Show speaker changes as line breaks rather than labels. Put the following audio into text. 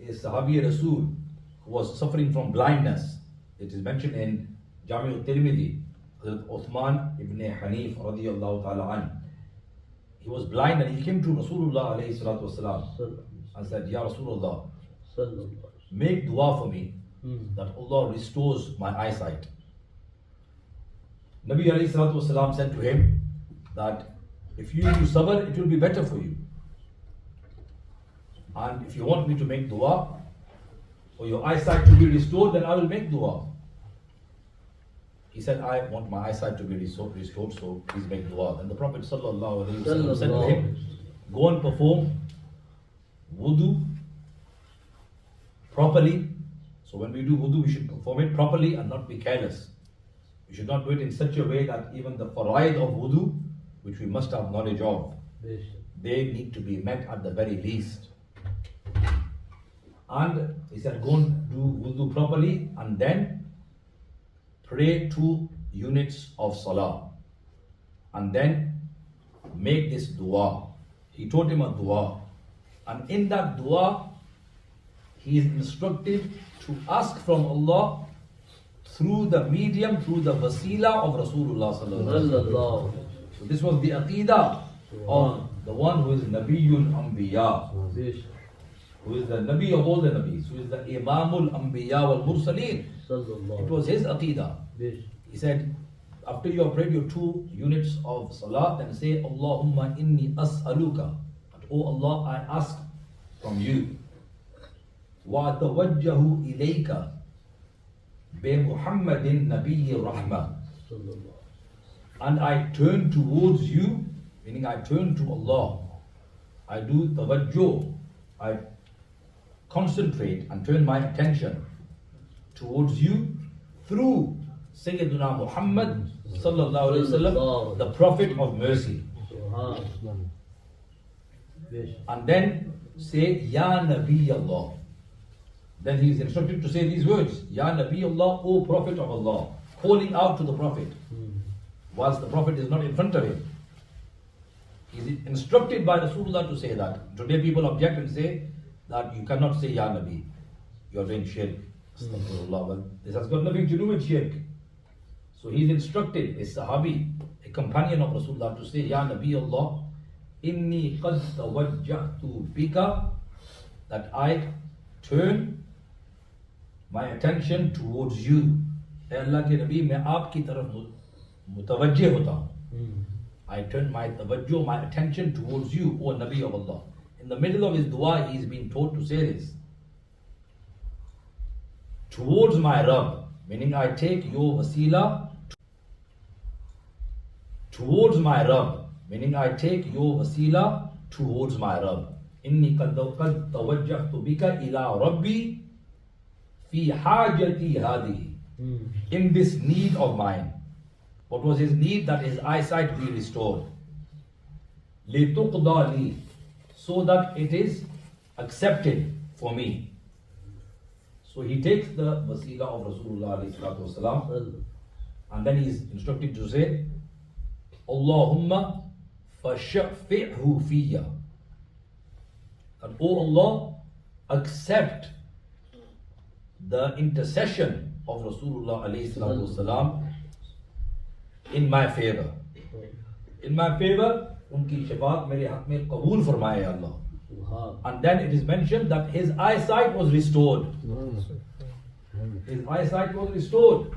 a Sahabi Rasul who was suffering from blindness. It is mentioned in Jami al-Tirmidhi, Hazrat Uthman ibn Hanif radiyallahu ta'ala an. He was blind and he came to Rasulullah alayhi salatu wasalam and said, Ya Rasulullah, make dua for me that Allah restores my eyesight. Nabi alayhi salatu wasalam said to him that if you do sabr, it will be better for you. And if you want me to make dua for your eyesight to be restored, then I will make dua. He said, I want my eyesight to be restored, so please make dua. Then the Prophet sallallahu alaihi wasallam said to him, go and perform wudu properly. So when we do wudu, we should perform it properly and not be careless. We should not do it in such a way that even the faraid of wudu, which we must have knowledge of, they need to be met at the very least. And he said, go and do wudu properly and then pray 2 units of salah. And then make this dua. He taught him a dua. And in that dua, he is instructed to ask from Allah through the medium, through the Wasilah of Rasulullah sallallahu alaihi wasallam. So this was the aqidah of the one who is Nabiyul Anbiya, who is the Nabi of all the Nabis, who is the Imamul Anbiya wal Mursaleen. It was his aqidah. He said, after you have prayed your 2 units of salah, then say, Allahumma inni as'aluka. Oh Allah, I ask from you. Wa tawajjahu ilayka bi Muhammadin Nabiyyi Rahmah. And I turn towards you, meaning I turn to Allah. I do tawajjuh. I concentrate and turn my attention towards you through Sayyiduna Muhammad sallallahu alaihi wasallam, the Prophet of mercy. And then say, Ya Nabi Allah. Then he is instructed to say these words, Ya Nabi Allah, O Prophet of Allah, calling out to the Prophet, whilst the Prophet is not in front of him. He is instructed by Rasulullah to say that. Today people object and say that you cannot say Ya Nabi, you are doing shirk. Astaghfirullah. Well, this has got nothing to do with shirk. So he is instructed, a Sahabi, a companion of Rasulullah, to say, Ya Nabi Allah, Inni qad tawajjahtu bika, that I turn my attention towards you. Hey Allah ke Nabi, main aapki taraf mutawajjih hota hu. I turn my tawajjuh, my attention towards you, O Nabi of Allah. In the middle of his dua, he is being taught to say this. Towards my Rabb, meaning I take your wasilah towards my Rabb, meaning I take your wasilah towards my Rabb. Inni qad tawajjahtu bika ila Rabbi fi hajati hadihi. In this need of mine. What was his need? That his eyesight be restored. Lituqda li, so that it is accepted for me. So he takes the wasilah of Rasulullah alayhi salatu wasalam, and then he is instructed to say, Allahumma fashaffi'hu fiyya. That, oh Allah, accept the intercession of Rasulullah alayhi salatu wasalam in my favor. In my favor, unki shafaat mere haq mein qabool farmaye Allah. And then it is mentioned that his eyesight was restored. His eyesight was restored.